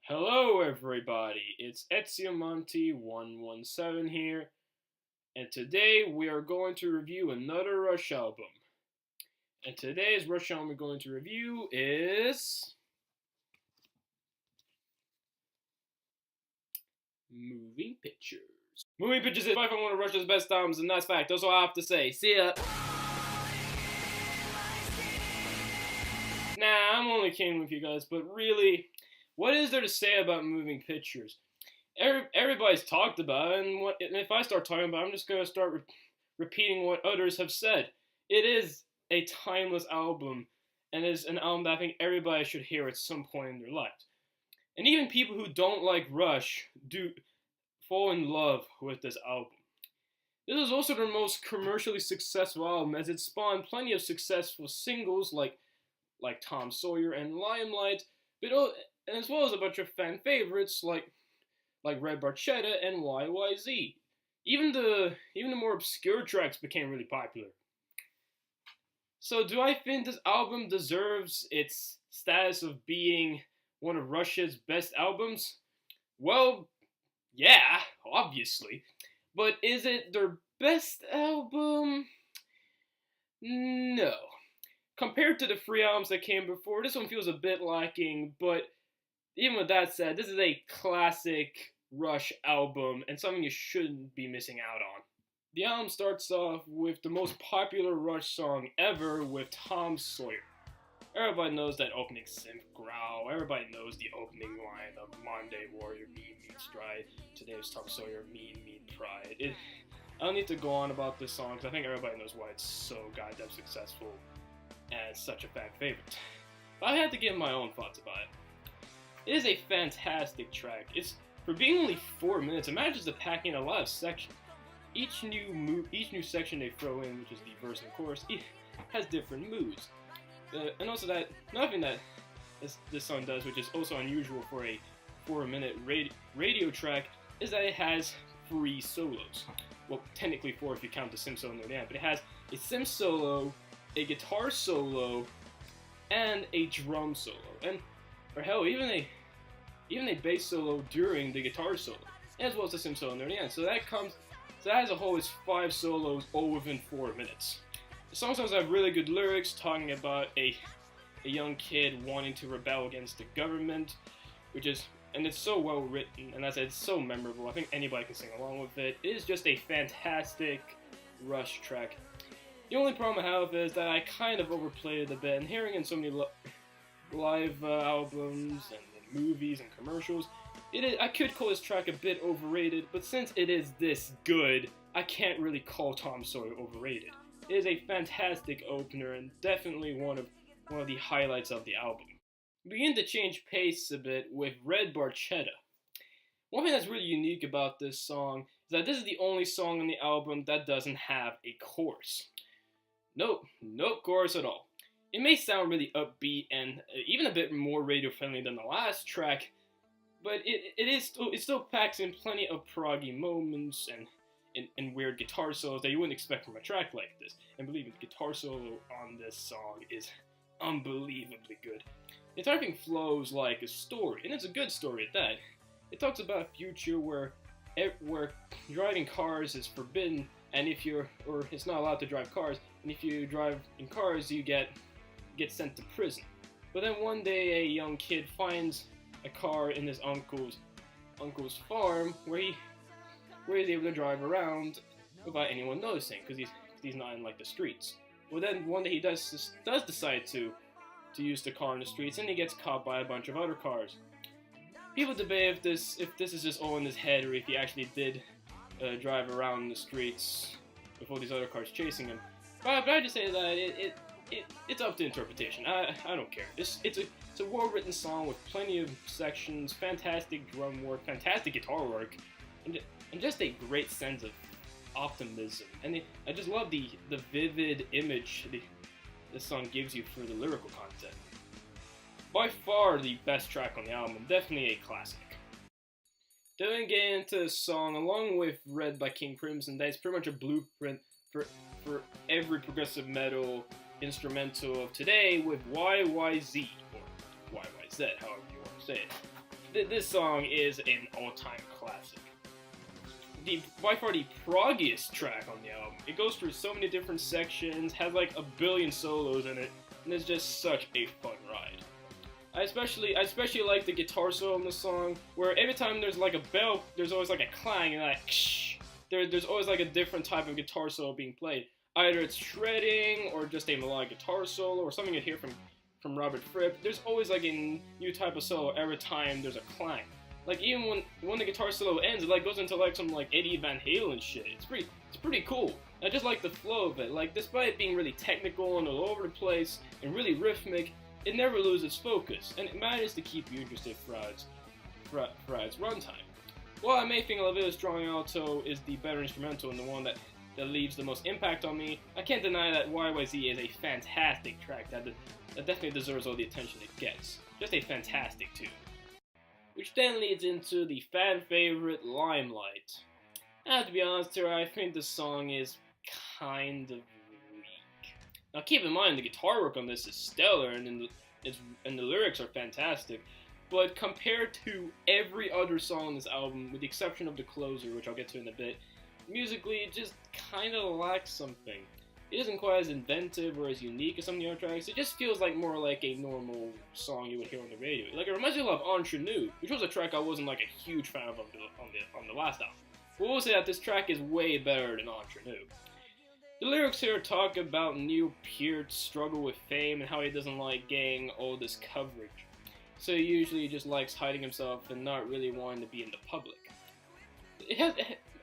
Hello everybody, it's Eziomonte117 here, and today we are going to review another Rush album. And today's Rush album we're going to review is... Moving Pictures. Moving Pictures is by far one of Rush's best albums, and that's fact. That's all I have to say. See ya! Nah, I'm only kidding with you guys, but really, what is there to say about Moving Pictures? Everybody's talked about it, and if I start talking about it, I'm just going to start repeating what others have said. It is a timeless album, and is an album that I think everybody should hear at some point in their lives. And even people who don't like Rush do fall in love with this album. This is also their most commercially successful album, as it spawned plenty of successful singles like Tom Sawyer and Limelight, but as well as a bunch of fan favorites like Red Barchetta and YYZ. Even the more obscure tracks became really popular. So do I think this album deserves its status of being one of Rush's best albums? Well, yeah, obviously. But is it their best album? No. Compared to the three albums that came before, this one feels a bit lacking, but even with that said, this is a classic Rush album and something you shouldn't be missing out on. The album starts off with the most popular Rush song ever with Tom Sawyer. Everybody knows that opening synth growl, everybody knows the opening line of Monday Warrior, mean stride, today's Tom Sawyer, mean pride. I don't need to go on about this song because I think everybody knows why it's so goddamn successful and such a fan favorite. But I had to give my own thoughts about it. It is a fantastic track. It's for being only 4 minutes. It manages to pack in a lot of sections. Each new section they throw in, which is the verse and chorus, has different moods. And also that nothing that this song does, which is also unusual for a 4-minute radio track, is that it has 3 solos. Well, technically 4 if you count the sim solo near the end, but it has a sim solo, a guitar solo, and a drum solo, or hell, even a bass solo during the guitar solo, as well as the sim solo near the end. So that as a whole is 5 solos, all within 4 minutes. The song also have really good lyrics talking about a young kid wanting to rebel against the government, and it's so well written, and as I said, it's so memorable. I think anybody can sing along with it. It is just a fantastic Rush track. The only problem I have is that I kind of overplayed it a bit, and hearing in so many live albums and movies and commercials, I could call this track a bit overrated, but since it is this good, I can't really call Tom Sawyer overrated. It is a fantastic opener and definitely one of the highlights of the album. We begin to change pace a bit with Red Barchetta. One thing that's really unique about this song is that this is the only song on the album that doesn't have a chorus. No chorus at all. It may sound really upbeat and even a bit more radio-friendly than the last track, but it still packs in plenty of proggy moments and weird guitar solos that you wouldn't expect from a track like this. And believe me, the guitar solo on this song is unbelievably good. The entire thing flows like a story, and it's a good story at that. It talks about a future where driving cars is forbidden, and it's not allowed to drive cars, and if you drive in cars, you get sent to prison. But then one day, a young kid finds a car in his uncle's farm where he's able to drive around without anyone noticing, because he's not in like the streets. Well, then one day he does decide to use the car in the streets, and he gets caught by a bunch of other cars. People debate if this is just all in his head, or if he actually did drive around the streets with all these other cars chasing him. But I just say that it's up to interpretation. I don't care. It's a well-written song with plenty of sections, fantastic drum work, fantastic guitar work, and just a great sense of optimism. And I just love the vivid image this song gives you for the lyrical content. By far the best track on the album, definitely a classic. Then we get into the song, along with Red by King Crimson, that is pretty much a blueprint for every progressive metal instrumental of today with YYZ, or YYZ, however you want to say it. This song is an all-time classic. By far the proggiest track on the album. It goes through so many different sections, has like a billion solos in it, and it's just such a fun ride. I especially like the guitar solo in the song, where every time there's like a bell, there's always like a clang and like ksh. There's always like a different type of guitar solo being played. Either it's shredding or just a melodic guitar solo or something you hear from Robert Fripp. There's always like a new type of solo every time there's a clang. Like even when the guitar solo ends, it like goes into like some like Eddie Van Halen shit. It's pretty cool. I just like the flow of it. Like despite it being really technical and all over the place and really rhythmic, it never loses focus, and it manages to keep you interested throughout its runtime. While I may think La Villa's Strong Alto is the better instrumental and the one that leaves the most impact on me, I can't deny that YYZ is a fantastic track that definitely deserves all the attention it gets. Just a fantastic tune. Which then leads into the fan favorite, Limelight. I have to be honest here, I think the song is kind of weak. Now keep in mind, the guitar work on this is stellar and the lyrics are fantastic, but compared to every other song on this album, with the exception of the closer, which I'll get to in a bit, musically it just kind of lacks something. It isn't quite as inventive or as unique as some of the other tracks. It just feels like more like a normal song you would hear on the radio. Like it reminds me a lot of Entre Nous, which was a track I wasn't like a huge fan of on the last album. But we'll say that this track is way better than Entre Nous. The lyrics here talk about Neil Peart's struggle with fame and how he doesn't like getting all this coverage. So he usually just likes hiding himself and not really wanting to be in the public.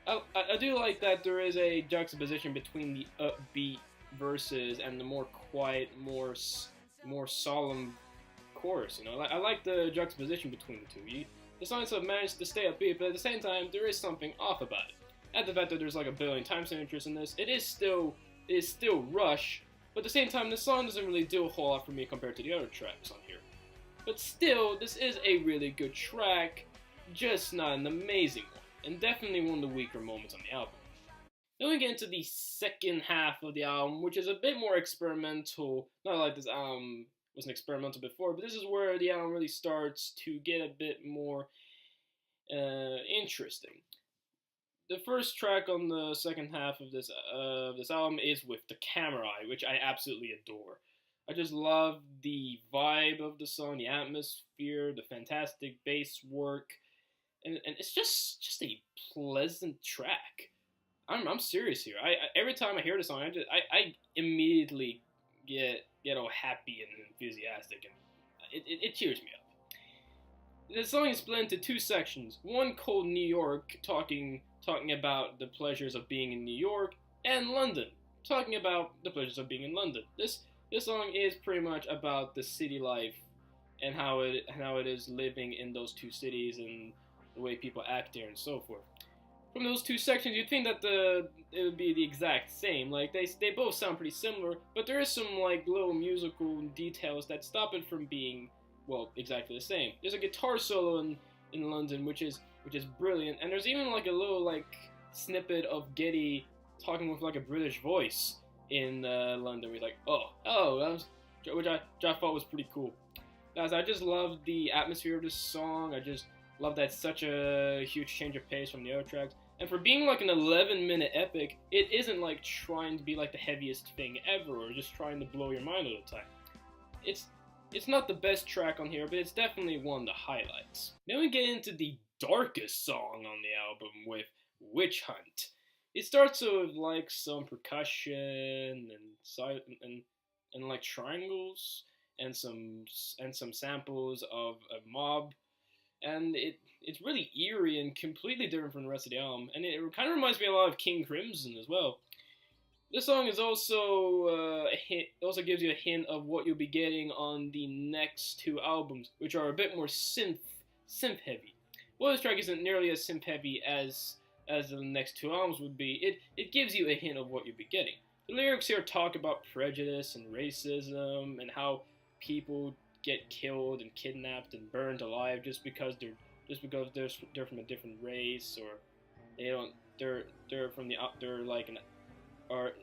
I do like that there is a juxtaposition between the upbeat verses and the more quiet, more solemn chorus. You know, I like the juxtaposition between the two. The songs have managed to stay upbeat, but at the same time, there is something off about it. At the fact that there's like a billion time signatures in this, it is still Rush, but at the same time, the song doesn't really do a whole lot for me compared to the other tracks on here. But still, this is a really good track, just not an amazing one. And definitely one of the weaker moments on the album. Then we get into the second half of the album, which is a bit more experimental. Not like this album wasn't experimental before, but this is where the album really starts to get a bit more interesting. The first track on the second half of this album is with the Camera Eye, which I absolutely adore. I just love the vibe of the song, the atmosphere, the fantastic bass work. And it's just a pleasant track. I'm serious here. Every time I hear the song, I immediately get all happy and enthusiastic, and it cheers me up. The song is split into two sections. One called New York, talking about the pleasures of being in New York, and London, talking about the pleasures of being in London. This song is pretty much about the city life and how it is living in those two cities and the way people act there and so forth. From those two sections, you'd think that it would be the exact same. Like they both sound pretty similar, but there is some like little musical details that stop it from being, well, exactly the same. There's a guitar solo in London, which is brilliant, and there's even like a little like snippet of Geddy talking with like a British voice in London. Where he's like, which I thought was pretty cool. Guys, I just love the atmosphere of this song. I just love that it's such a huge change of pace from the other tracks. And for being like an 11-minute epic, it isn't like trying to be like the heaviest thing ever or just trying to blow your mind all the time. It's not the best track on here, but it's definitely one of the highlights. Then we get into the darkest song on the album with Witch Hunt. It starts with like some percussion and like triangles and some samples of a mob. And it's really eerie and completely different from the rest of the album, and it kind of reminds me a lot of King Crimson as well. This song is also also gives you a hint of what you'll be getting on the next two albums, which are a bit more synth heavy. Well, this track isn't nearly as synth heavy as the next two albums would be. It gives you a hint of what you'll be getting. The lyrics here talk about prejudice and racism and how people get killed and kidnapped and burned alive just because they're from a different race, or they're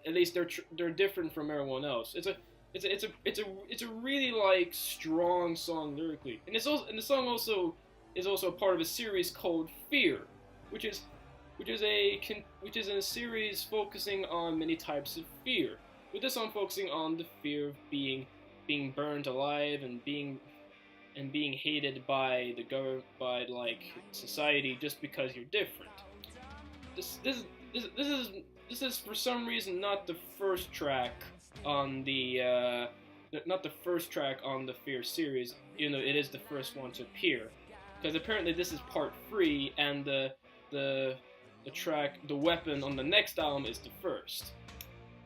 at least they're different from everyone else. It's a really like strong song lyrically, and the song also is also a part of a series called Fear, which is a series focusing on many types of fear. With this song focusing on the fear of being burned alive and being hated by the government, by like society, just because you're different. This is for some reason not the first track on the Fear series, even though it is the first one to appear, because apparently this is part 3, and the weapon on the next album is the first.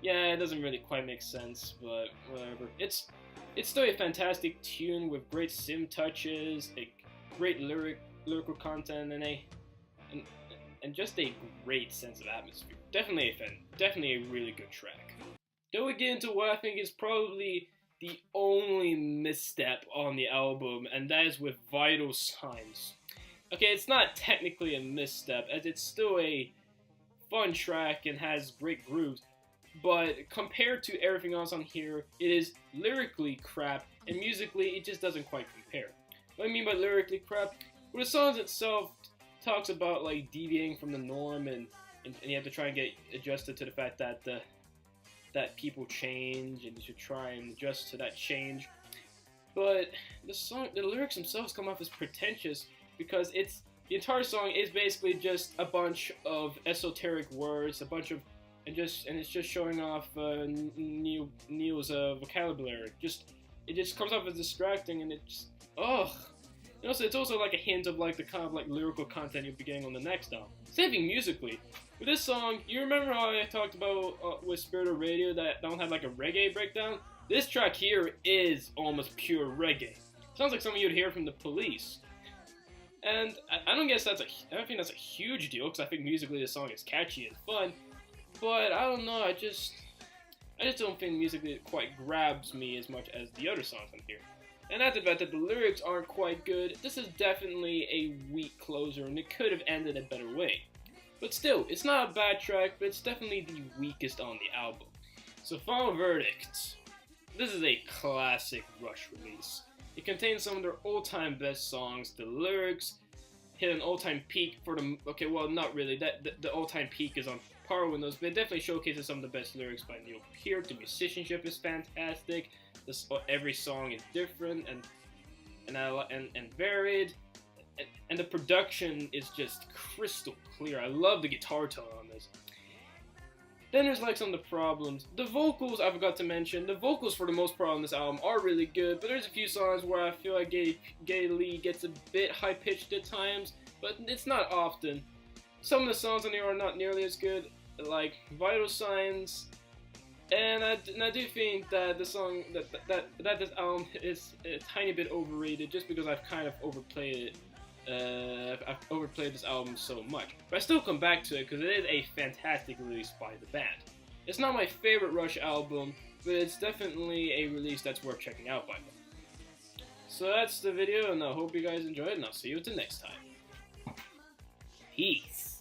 Yeah, it doesn't really quite make sense, but whatever. It's still a fantastic tune with great sim touches, a great lyrical content, and just a great sense of atmosphere. Definitely a really good track. Then we get into what I think is probably the only misstep on the album, and that is with Vital Signs. Okay, it's not technically a misstep, as it's still a fun track and has great grooves, but compared to everything else on here, it is lyrically crap, and musically it just doesn't quite compare. What I mean by lyrically crap? Well, the song itself talks about like deviating from the norm, and you have to try and get adjusted to the fact that that people change, and you should try and adjust to that change. But the lyrics themselves come off as pretentious, because the entire song is basically just a bunch of esoteric words, and it's just showing off Neil's vocabulary. It just comes off as distracting, and it just And also, it's also like a hint of like the kind of like lyrical content you'll be getting on the next album. Same thing musically. With this song, you remember how I talked about with Spirit of Radio that don't have like a reggae breakdown? This track here is almost pure reggae. Sounds like something you'd hear from the Police. And I don't think that's a huge deal, because I think musically the song is catchy and fun. But I don't know, I just don't think musically it quite grabs me as much as the other songs on here. And that's the fact that the lyrics aren't quite good. This is definitely a weak closer, and it could have ended a better way. But still, it's not a bad track, but it's definitely the weakest on the album. So final verdict. This is a classic Rush release. It contains some of their all-time best songs. The lyrics hit an all-time peak for the... Okay, well, not really. The all-time peak is on par with those, but it definitely showcases some of the best lyrics by Neil Peart. The musicianship is fantastic. Every song is different and varied, and the production is just crystal clear. I love the guitar tone on this. Then there's like some of the problems. The vocals, I forgot to mention. The vocals for the most part on this album are really good, but there's a few songs where I feel like Geddy Lee gets a bit high-pitched at times, but it's not often. Some of the songs on here are not nearly as good, like Vital Signs. And I do think that the song that this album is a tiny bit overrated, just because I've kind of overplayed it. I've overplayed this album so much, but I still come back to it because it is a fantastic release by the band. It's not my favorite Rush album, but it's definitely a release that's worth checking out by them. So that's the video, and I hope you guys enjoyed, and I'll see you until next time. Peace.